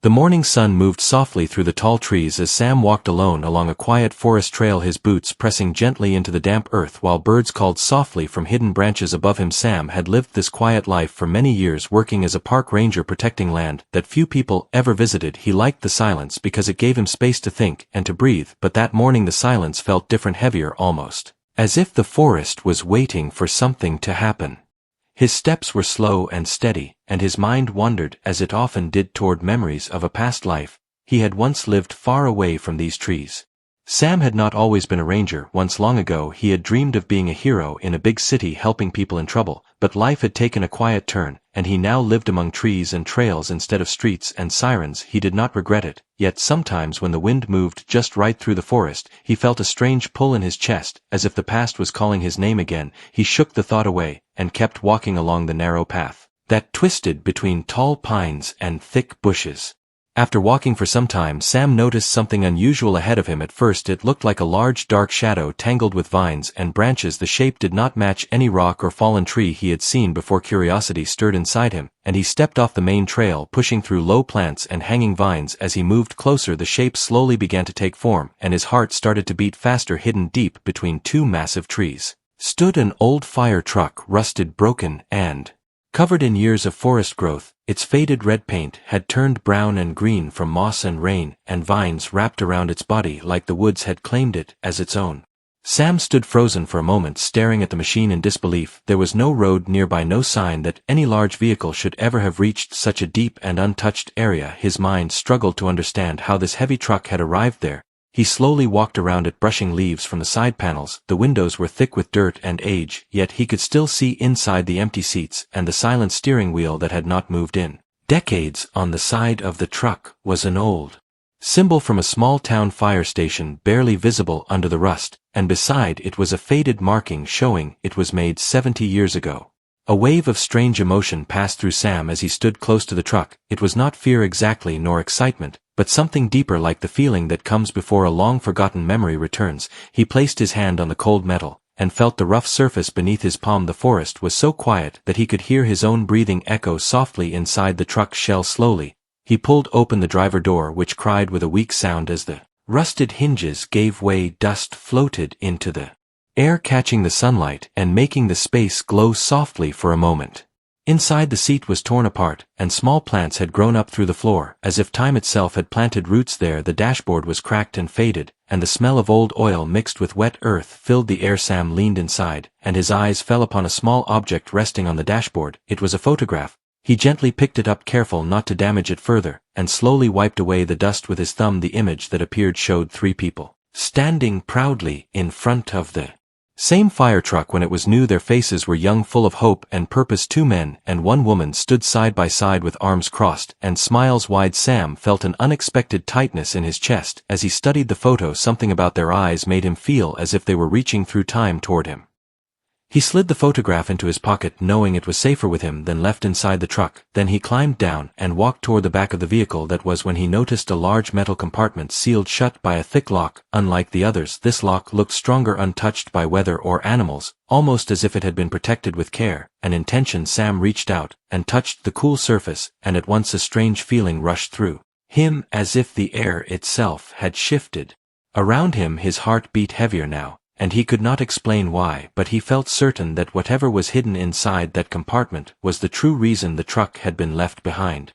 The morning sun moved softly through the tall trees as Sam walked alone along a quiet forest trail, his boots pressing gently into the damp earth while birds called softly from hidden branches above him. Sam had lived this quiet life for many years, working as a park ranger protecting land that few people ever visited. He liked the silence because it gave him space to think and to breathe, but that morning the silence felt different, heavier, almost as if the forest was waiting for something to happen. His steps were slow and steady, and his mind wandered, as it often did, toward memories of a past life. He had once lived far away from these trees. Sam had not always been a ranger. Once long ago he had dreamed of being a hero in a big city helping people in trouble, but life had taken a quiet turn, and he now lived among trees and trails instead of streets and sirens. He did not regret it, yet sometimes when the wind moved just right through the forest, he felt a strange pull in his chest, as if the past was calling his name again. He shook the thought away, and kept walking along the narrow path that twisted between tall pines and thick bushes. After walking for some time, Sam noticed something unusual ahead of him. At first it looked like a large dark shadow tangled with vines and branches. The shape did not match any rock or fallen tree he had seen before. Curiosity stirred inside him, and he stepped off the main trail, pushing through low plants and hanging vines. As he moved closer, the shape slowly began to take form, and his heart started to beat faster. Hidden deep between two massive trees stood an old fire truck, rusted, broken, and covered in years of forest growth. Its faded red paint had turned brown and green from moss and rain, and vines wrapped around its body like the woods had claimed it as its own. Sam stood frozen for a moment, staring at the machine in disbelief. There was no road nearby, no sign that any large vehicle should ever have reached such a deep and untouched area. His mind struggled to understand how this heavy truck had arrived there. He slowly walked around it, brushing leaves from the side panels. The windows were thick with dirt and age, yet he could still see inside the empty seats and the silent steering wheel that had not moved in decades. On the side of the truck was an old symbol from a small town fire station, barely visible under the rust, and beside it was a faded marking showing it was made 70 years ago. A wave of strange emotion passed through Sam as he stood close to the truck. It was not fear exactly, nor excitement, but something deeper, like the feeling that comes before a long-forgotten memory returns. He placed his hand on the cold metal, and felt the rough surface beneath his palm. The forest was so quiet that he could hear his own breathing echo softly inside the truck's shell. Slowly, he pulled open the driver door, which cried with a weak sound as the rusted hinges gave way. Dust floated into the air, catching the sunlight and making the space glow softly for a moment. Inside, the seat was torn apart, and small plants had grown up through the floor, as if time itself had planted roots there. The dashboard was cracked and faded, and the smell of old oil mixed with wet earth filled the air. Sam leaned inside, and his eyes fell upon a small object resting on the dashboard. It was a photograph. He gently picked it up, careful not to damage it further, and slowly wiped away the dust with his thumb. The image that appeared showed 3 people standing proudly in front of the same fire truck when it was new. Their faces were young, full of hope and purpose. 2 men and 1 woman stood side by side with arms crossed and smiles wide. Sam felt an unexpected tightness in his chest as he studied the photo. Something about their eyes made him feel as if they were reaching through time toward him. He slid the photograph into his pocket, knowing it was safer with him than left inside the truck. Then he climbed down and walked toward the back of the vehicle. That was when he noticed a large metal compartment sealed shut by a thick lock. Unlike the others, this lock looked stronger, untouched by weather or animals, almost as if it had been protected with care and intention. Sam reached out and touched the cool surface, and at once a strange feeling rushed through him, as if the air itself had shifted around him. His heart beat heavier now, and he could not explain why, but he felt certain that whatever was hidden inside that compartment was the true reason the truck had been left behind.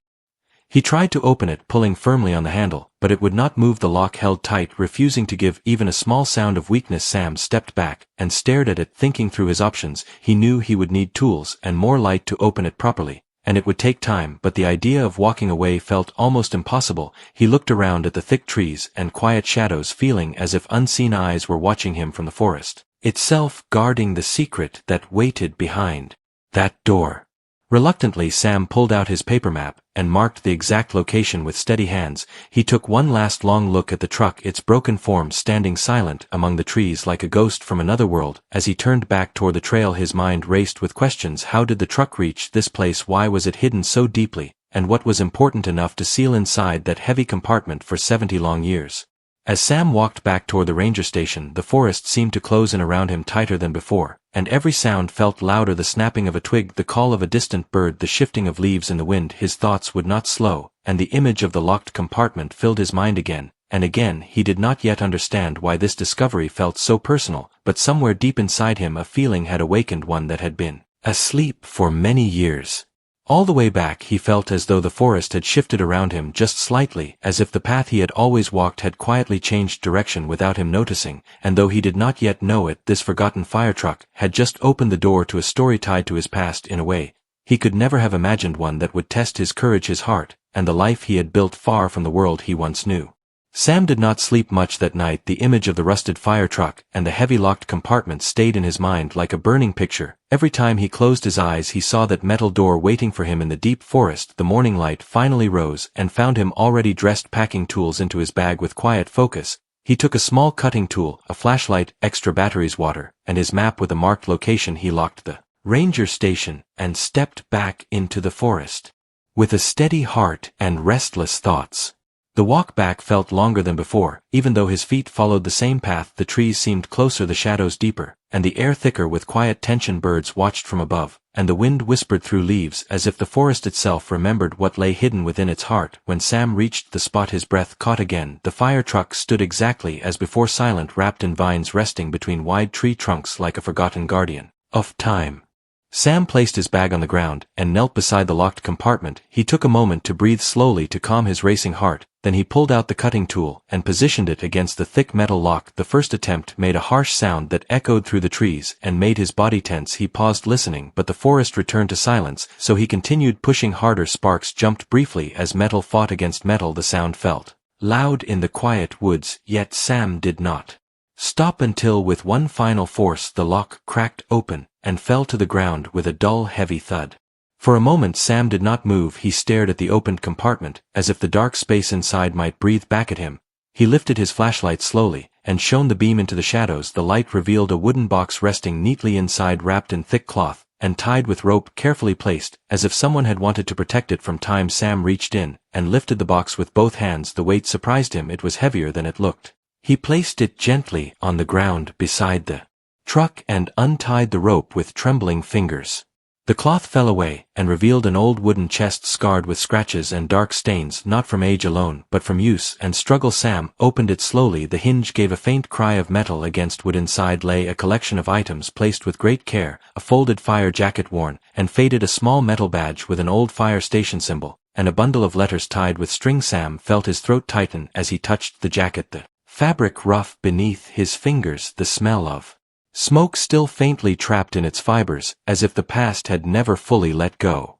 He tried to open it, pulling firmly on the handle, but it would not move. The lock held tight, refusing to give even a small sound of weakness. Sam stepped back and stared at it, thinking through his options. He knew he would need tools and more light to open it properly, and it would take time, but the idea of walking away felt almost impossible. He looked around at the thick trees and quiet shadows, feeling as if unseen eyes were watching him from the forest itself, guarding the secret that waited behind that door. Reluctantly, Sam pulled out his paper map and marked the exact location with steady hands. He took one last long look at the truck, its broken form standing silent among the trees like a ghost from another world. As he turned back toward the trail, his mind raced with questions. How did the truck reach this place? Why was it hidden so deeply? And what was important enough to seal inside that heavy compartment for 70 long years? As Sam walked back toward the ranger station, the forest seemed to close in around him tighter than before, and every sound felt louder: the snapping of a twig, the call of a distant bird, the shifting of leaves in the wind. His thoughts would not slow, and the image of the locked compartment filled his mind again, and again. He did not yet understand why this discovery felt so personal, but somewhere deep inside him a feeling had awakened, one that had been asleep for many years. All the way back he felt as though the forest had shifted around him just slightly, as if the path he had always walked had quietly changed direction without him noticing, and though he did not yet know it, this forgotten fire truck had just opened the door to a story tied to his past in a way he could never have imagined, one that would test his courage, his heart, and the life he had built far from the world he once knew. Sam did not sleep much that night. The image of the rusted fire truck and the heavy locked compartment stayed in his mind like a burning picture. Every time he closed his eyes he saw that metal door waiting for him in the deep forest. The morning light finally rose and found him already dressed, packing tools into his bag with quiet focus. He took a small cutting tool, a flashlight, extra batteries, water, and his map with a marked location. He locked the ranger station and stepped back into the forest. With a steady heart and restless thoughts, the walk back felt longer than before, even though his feet followed the same path. The trees seemed closer, the shadows deeper, and the air thicker with quiet tension. Birds watched from above, and the wind whispered through leaves as if the forest itself remembered what lay hidden within its heart. When Sam reached the spot his breath caught again. The fire truck stood exactly as before, silent, wrapped in vines, resting between wide tree trunks like a forgotten guardian of time. Sam placed his bag on the ground and knelt beside the locked compartment. He took a moment to breathe slowly to calm his racing heart. Then he pulled out the cutting tool and positioned it against the thick metal lock. The first attempt made a harsh sound that echoed through the trees and made his body tense. He paused, listening, but the forest returned to silence, so he continued pushing harder. Sparks jumped briefly as metal fought against metal. The sound felt loud in the quiet woods, yet Sam did not stop until with one final force the lock cracked open and fell to the ground with a dull, heavy thud. For a moment Sam did not move. He stared at the opened compartment, as if the dark space inside might breathe back at him. He lifted his flashlight slowly, and shone the beam into the shadows. The light revealed a wooden box resting neatly inside, wrapped in thick cloth, and tied with rope, carefully placed, as if someone had wanted to protect it from time. Sam reached in, and lifted the box with both hands. The weight surprised him. It was heavier than it looked. He placed it gently on the ground beside the truck and untied the rope with trembling fingers. The cloth fell away and revealed an old wooden chest scarred with scratches and dark stains, not from age alone but from use and struggle. Sam opened it slowly. The hinge gave a faint cry of metal against wood. Inside lay a collection of items placed with great care: a folded fire jacket, worn and faded, a small metal badge with an old fire station symbol, and a bundle of letters tied with string. Sam felt his throat tighten as he touched the jacket, the fabric rough beneath his fingers, the smell of smoke still faintly trapped in its fibers, as if the past had never fully let go.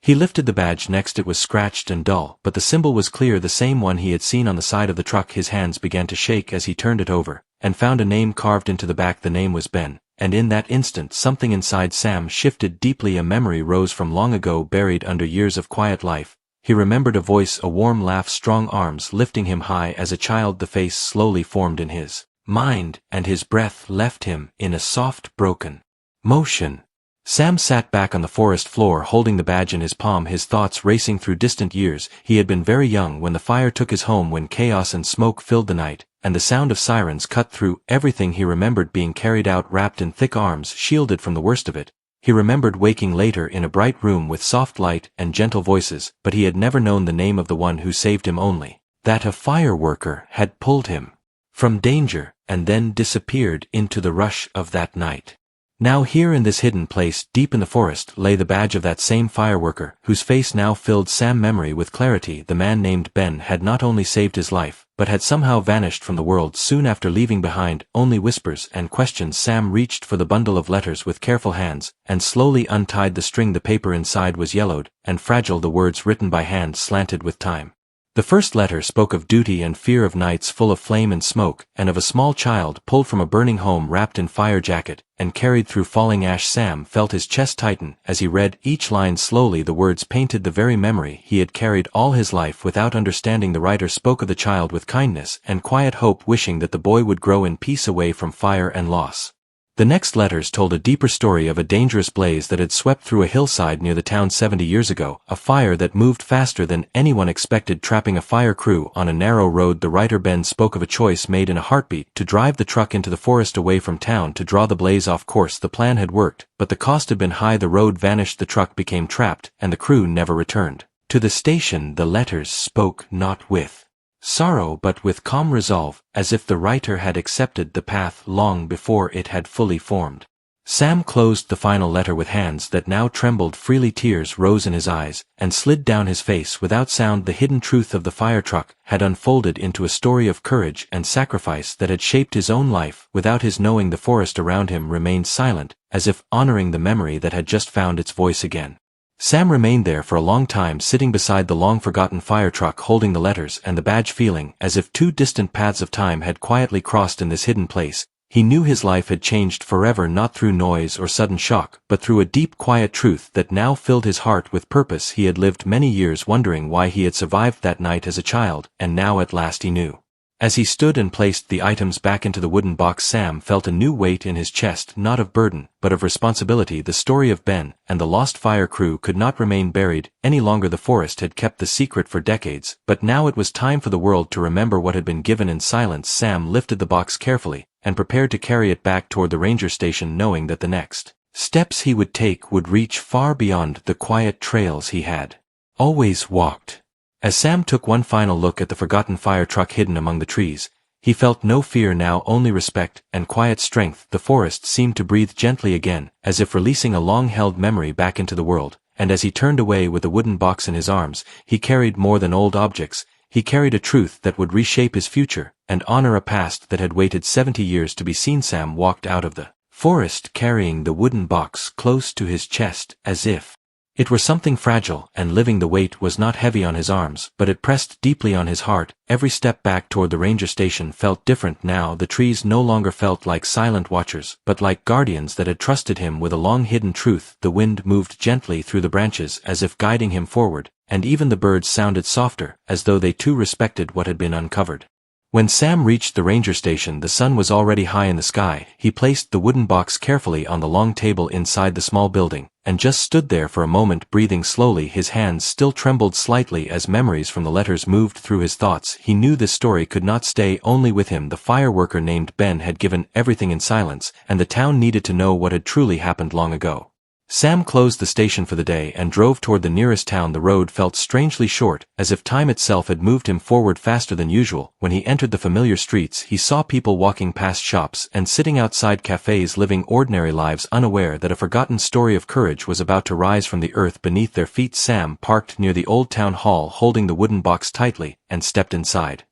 He lifted the badge next. It was scratched and dull, but the symbol was clear, the same one he had seen on the side of the truck. His hands began to shake as he turned it over, and found a name carved into the back. The name was Ben, and in that instant something inside Sam shifted deeply. A memory rose from long ago, buried under years of quiet life. He remembered a voice, a warm laugh, strong arms lifting him high as a child. The face slowly formed in his mind, and his breath left him in a soft, broken motion. Sam sat back on the forest floor, holding the badge in his palm, his thoughts racing through distant years. He had been very young when the fire took his home, when chaos and smoke filled the night, and the sound of sirens cut through everything. He remembered being carried out wrapped in thick arms, shielded from the worst of it. He remembered waking later in a bright room with soft light and gentle voices, but he had never known the name of the one who saved him, only that a fire worker had pulled him from danger and then disappeared into the rush of that night. Now here in this hidden place deep in the forest lay the badge of that same fireworker, whose face now filled Sam's memory with clarity. The man named Ben had not only saved his life, but had somehow vanished from the world soon after, leaving behind only whispers and questions. Sam reached for the bundle of letters with careful hands, and slowly untied the string. The paper inside was yellowed and fragile, the words written by hand slanted with time. The first letter spoke of duty and fear, of nights full of flame and smoke, and of a small child pulled from a burning home, wrapped in fire jacket, and carried through falling ash. Sam felt his chest tighten as he read each line slowly. The words painted the very memory he had carried all his life without understanding. The writer spoke of the child with kindness and quiet hope, wishing that the boy would grow in peace away from fire and loss. The next letters told a deeper story of a dangerous blaze that had swept through a hillside near the town 70 years ago, a fire that moved faster than anyone expected, trapping a fire crew on a narrow road. The writer Ben spoke of a choice made in a heartbeat: to drive the truck into the forest away from town to draw the blaze off course. The plan had worked, but the cost had been high. The road vanished, the truck became trapped, and the crew never returned. To the station the letters spoke not with sorrow but with calm resolve, as if the writer had accepted the path long before it had fully formed. Sam closed the final letter with hands that now trembled freely. Tears rose in his eyes and slid down his face without sound. The hidden truth of the fire truck had unfolded into a story of courage and sacrifice that had shaped his own life without his knowing. The forest around him remained silent, as if honoring the memory that had just found its voice again. Sam remained there for a long time, sitting beside the long-forgotten fire truck, holding the letters and the badge, feeling as if two distant paths of time had quietly crossed in this hidden place. He knew his life had changed forever, not through noise or sudden shock, but through a deep, quiet truth that now filled his heart with purpose. He had lived many years wondering why he had survived that night as a child, and now at last he knew. As he stood and placed the items back into the wooden box, Sam felt a new weight in his chest, not of burden, but of responsibility. The story of Ben and the lost fire crew could not remain buried any longer. The forest had kept the secret for decades, but now it was time for the world to remember what had been given in silence. Sam lifted the box carefully and prepared to carry it back toward the ranger station, knowing that the next steps he would take would reach far beyond the quiet trails he had always walked. As Sam took one final look at the forgotten fire truck hidden among the trees, he felt no fear now, only respect and quiet strength. The forest seemed to breathe gently again, as if releasing a long-held memory back into the world, and as he turned away with the wooden box in his arms, he carried more than old objects. He carried a truth that would reshape his future and honor a past that had waited 70 years to be seen. Sam walked out of the forest carrying the wooden box close to his chest, as if it were something fragile and living. The weight was not heavy on his arms, but it pressed deeply on his heart. Every step back toward the ranger station felt different now. The trees no longer felt like silent watchers, but like guardians that had trusted him with a long-hidden truth. The wind moved gently through the branches as if guiding him forward, and even the birds sounded softer, as though they too respected what had been uncovered. When Sam reached the ranger station, the sun was already high in the sky. He placed the wooden box carefully on the long table inside the small building, and just stood there for a moment, breathing slowly. His hands still trembled slightly as memories from the letters moved through his thoughts. He knew this story could not stay only with him. The fireworker named Ben had given everything in silence, and the town needed to know what had truly happened long ago. Sam closed the station for the day and drove toward the nearest town. The road felt strangely short, as if time itself had moved him forward faster than usual. When he entered the familiar streets, he saw people walking past shops and sitting outside cafes, living ordinary lives, unaware that a forgotten story of courage was about to rise from the earth beneath their feet. Sam parked near the old town hall, holding the wooden box tightly, and stepped inside.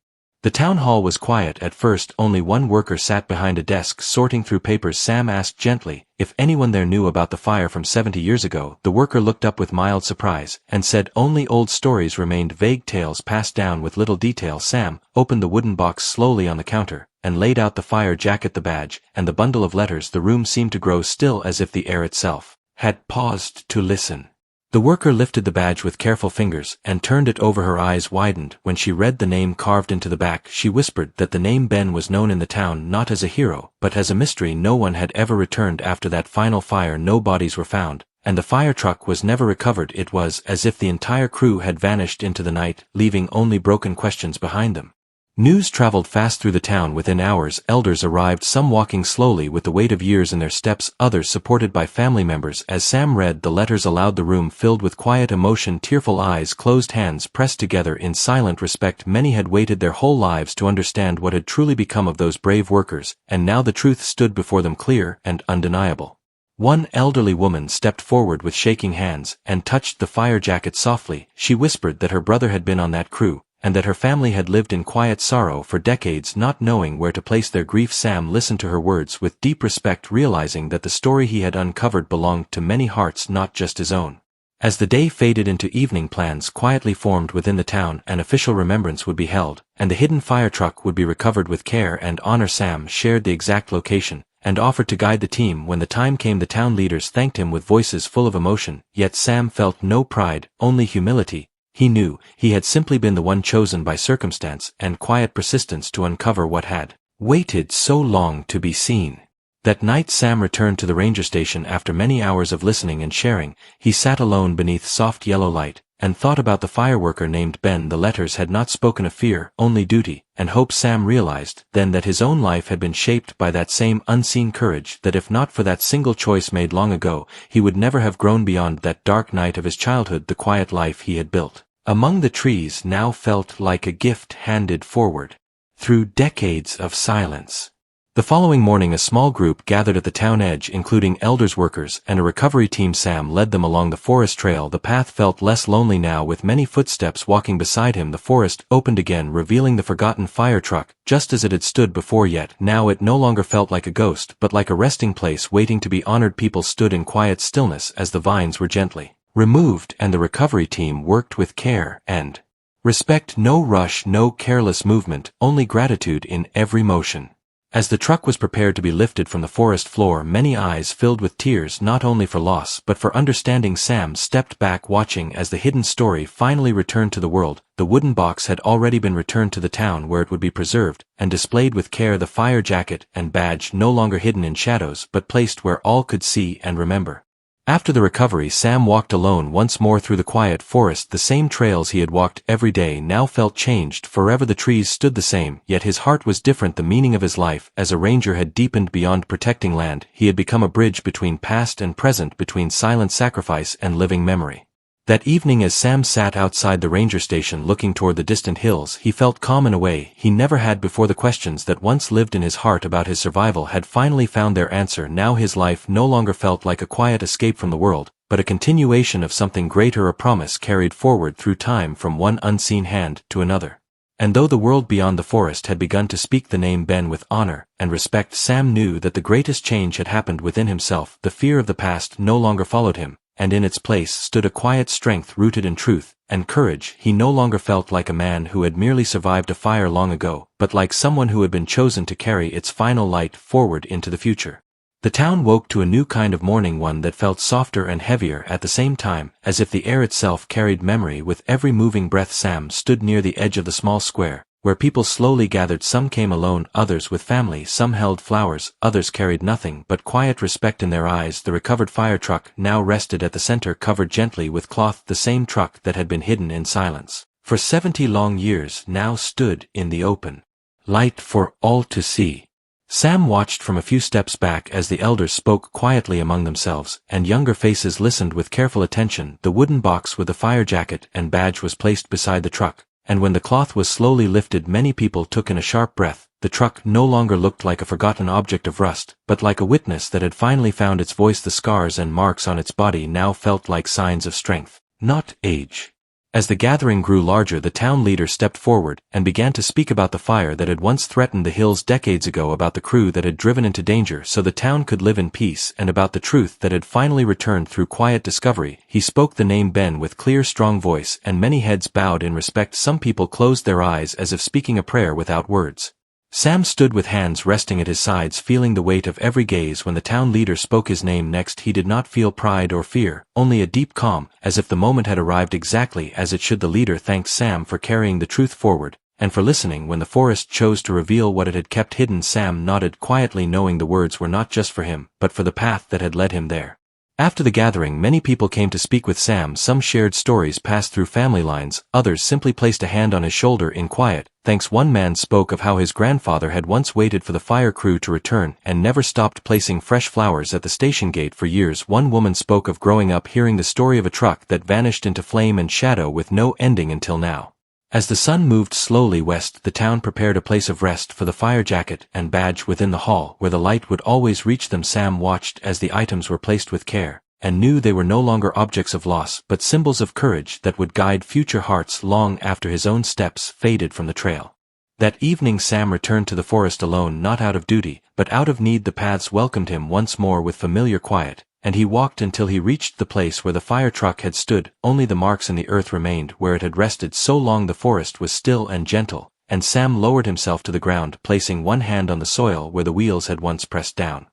The town hall was quiet at first. Only one worker sat behind a desk sorting through papers. Sam asked gently if anyone there knew about the fire from 70 years ago. The worker looked up with mild surprise and said only old stories remained, vague tales passed down with little detail. Sam opened the wooden box slowly on the counter and laid out the fire jacket, the badge, and the bundle of letters. The room seemed to grow still, as if the air itself had paused to listen. The worker lifted the badge with careful fingers and turned it over. Her eyes widened when she read the name carved into the back. She whispered that the name Ben was known in the town not as a hero, but as a mystery. No one had ever returned after that final fire. No bodies were found, and the fire truck was never recovered. It was as if the entire crew had vanished into the night, leaving only broken questions behind them. News traveled fast through the town. Within hours, elders arrived, some walking slowly with the weight of years in their steps, others supported by family members. As Sam read the letters aloud, the room filled with quiet emotion. Tearful eyes, closed hands pressed together in silent respect. Many had waited their whole lives to understand what had truly become of those brave workers, and now the truth stood before them, clear and undeniable. One elderly woman stepped forward with shaking hands and touched the fire jacket softly. She whispered that her brother had been on that crew, and that her family had lived in quiet sorrow for decades, not knowing where to place their grief. Sam listened to her words with deep respect, realizing that the story he had uncovered belonged to many hearts, not just his own. As the day faded into evening, plans quietly formed within the town. An official remembrance would be held, and the hidden fire truck would be recovered with care and honor. Sam shared the exact location and offered to guide the team. When the time came, the town leaders thanked him with voices full of emotion, yet Sam felt no pride, only humility. He knew he had simply been the one chosen by circumstance and quiet persistence to uncover what had waited so long to be seen. That night Sam returned to the ranger station after many hours of listening and sharing. He sat alone beneath soft yellow light, and thought about the fireworker named Ben. The letters had not spoken of fear, only duty, and hope. Sam realized then that his own life had been shaped by that same unseen courage, that if not for that single choice made long ago, he would never have grown beyond that dark night of his childhood. The quiet life he had built among the trees now felt like a gift handed forward through decades of silence. The following morning a small group gathered at the town edge, including elders, workers, and a recovery team. Sam led them along the forest trail. The path felt less lonely now, with many footsteps walking beside him. The forest opened again, revealing the forgotten fire truck, just as it had stood before, yet now it no longer felt like a ghost, but like a resting place waiting to be honored. People stood in quiet stillness as the vines were gently removed and the recovery team worked with care and respect. No rush, no careless movement, only gratitude in every motion. As the truck was prepared to be lifted from the forest floor, many eyes filled with tears, not only for loss but for understanding. Sam stepped back, watching as the hidden story finally returned to the world. The wooden box had already been returned to the town, where it would be preserved and displayed with care. The fire jacket and badge no longer hidden in shadows, but placed where all could see and remember. After the recovery, Sam walked alone once more through the quiet forest. The same trails he had walked every day now felt changed forever. The trees stood the same, yet his heart was different. The meaning of his life as a ranger had deepened beyond protecting land. He had become a bridge between past and present, between silent sacrifice and living memory. That evening, as Sam sat outside the ranger station looking toward the distant hills, he felt calm in a way he never had before. The questions that once lived in his heart about his survival had finally found their answer. Now his life no longer felt like a quiet escape from the world, but a continuation of something greater, a promise carried forward through time from one unseen hand to another. And though the world beyond the forest had begun to speak the name Ben with honor and respect, Sam knew that the greatest change had happened within himself. The fear of the past no longer followed him, and in its place stood a quiet strength rooted in truth and courage. He no longer felt like a man who had merely survived a fire long ago, but like someone who had been chosen to carry its final light forward into the future. The town woke to a new kind of morning, one that felt softer and heavier at the same time, as if the air itself carried memory with every moving breath. Sam stood near the edge of the small square, where people slowly gathered. Some came alone, others with family, some held flowers, others carried nothing but quiet respect in their eyes. The recovered fire truck now rested at the center, covered gently with cloth. The same truck that had been hidden in silence for 70 long years now stood in the open light for all to see. Sam watched from a few steps back as the elders spoke quietly among themselves, and younger faces listened with careful attention. The wooden box with the fire jacket and badge was placed beside the truck, and when the cloth was slowly lifted, many people took in a sharp breath. The truck no longer looked like a forgotten object of rust, but like a witness that had finally found its voice. The scars and marks on its body now felt like signs of strength, not age. As the gathering grew larger, the town leader stepped forward and began to speak about the fire that had once threatened the hills decades ago, about the crew that had driven into danger so the town could live in peace, and about the truth that had finally returned through quiet discovery. He spoke the name Ben with clear, strong voice, and many heads bowed in respect. Some people closed their eyes as if speaking a prayer without words. Sam stood with hands resting at his sides, feeling the weight of every gaze. When the town leader spoke his name next, he did not feel pride or fear, only a deep calm, as if the moment had arrived exactly as it should. The leader thanked Sam for carrying the truth forward, and for listening when the forest chose to reveal what it had kept hidden. Sam nodded quietly, knowing the words were not just for him, but for the path that had led him there. After the gathering, many people came to speak with Sam. Some shared stories passed through family lines, others simply placed a hand on his shoulder in quiet thanks. One man spoke of how his grandfather had once waited for the fire crew to return and never stopped placing fresh flowers at the station gate for years. One woman spoke of growing up hearing the story of a truck that vanished into flame and shadow with no ending until now. As the sun moved slowly west, the town prepared a place of rest for the fire jacket and badge within the hall, where the light would always reach them. Sam watched as the items were placed with care, and knew they were no longer objects of loss, but symbols of courage that would guide future hearts long after his own steps faded from the trail. That evening Sam returned to the forest alone, not out of duty, but out of need. The paths welcomed him once more with familiar quiet, and he walked until he reached the place where the fire truck had stood. Only the marks in the earth remained where it had rested so long. The forest was still and gentle, and Sam lowered himself to the ground, placing one hand on the soil where the wheels had once pressed down.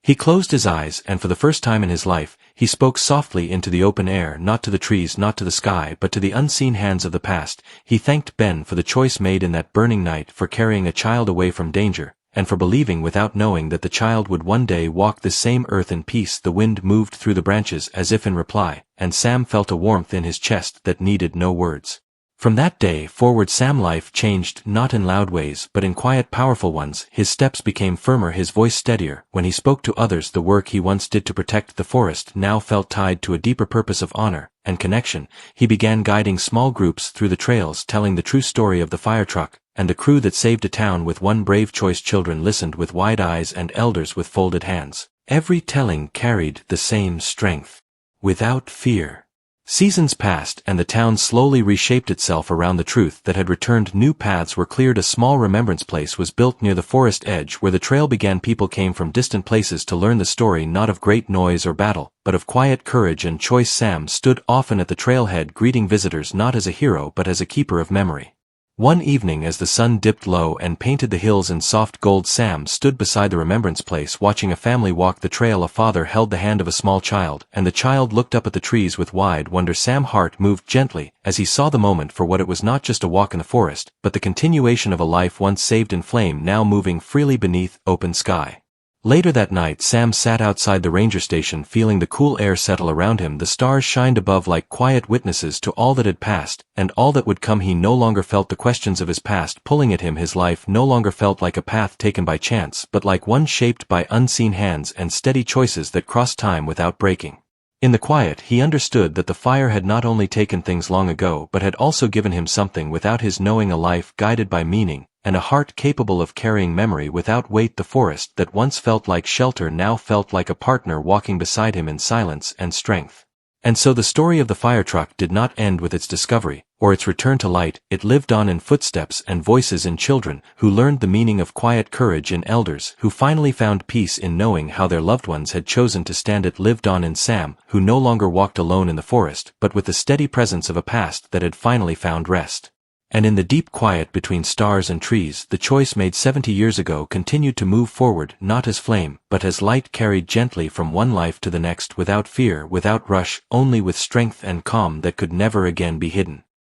He closed his eyes, and for the first time in his life, he spoke softly into the open air, not to the trees, not to the sky, but to the unseen hands of the past. He thanked Ben for the choice made in that burning night, for carrying a child away from danger, and for believing without knowing that the child would one day walk this same earth in peace. The wind moved through the branches as if in reply, and Sam felt a warmth in his chest that needed no words. From that day forward Sam's life changed, not in loud ways but in quiet powerful ones. His steps became firmer, his voice steadier. When he spoke to others, the work he once did to protect the forest now felt tied to a deeper purpose of honor and connection. He began guiding small groups through the trails, telling the true story of the fire truck and the crew that saved a town with one brave choice. Children listened with wide eyes and elders with folded hands. Every telling carried the same strength. Without fear. Seasons passed and the town slowly reshaped itself around the truth that had returned. New paths were cleared. A small remembrance place was built near the forest edge where the trail began. People came from distant places to learn the story, not of great noise or battle, but of quiet courage and choice. Sam stood often at the trailhead, greeting visitors not as a hero but as a keeper of memory. One evening as the sun dipped low and painted the hills in soft gold, Sam stood beside the remembrance place watching a family walk the trail. A father held the hand of a small child, and the child looked up at the trees with wide wonder. Sam's heart moved gently as he saw the moment for what it was, not just a walk in the forest, but the continuation of a life once saved in flame, now moving freely beneath open sky. Later that night Sam sat outside the ranger station, feeling the cool air settle around him. The stars shined above like quiet witnesses to all that had passed, and all that would come. He no longer felt the questions of his past pulling at him. His life no longer felt like a path taken by chance, but like one shaped by unseen hands and steady choices that crossed time without breaking. In the quiet he understood that the fire had not only taken things long ago but had also given him something without his knowing, a life guided by meaning, and a heart capable of carrying memory without weight. The forest that once felt like shelter now felt like a partner walking beside him in silence and strength. And so the story of the fire truck did not end with its discovery, or its return to light. It lived on in footsteps and voices, in children who learned the meaning of quiet courage, in elders who finally found peace in knowing how their loved ones had chosen to stand. It lived on in Sam, who no longer walked alone in the forest, but with the steady presence of a past that had finally found rest. And in the deep quiet between stars and trees, the choice made 70 years ago continued to move forward, not as flame, but as light, carried gently from one life to the next, without fear, without rush, only with strength and calm that could never again be hidden.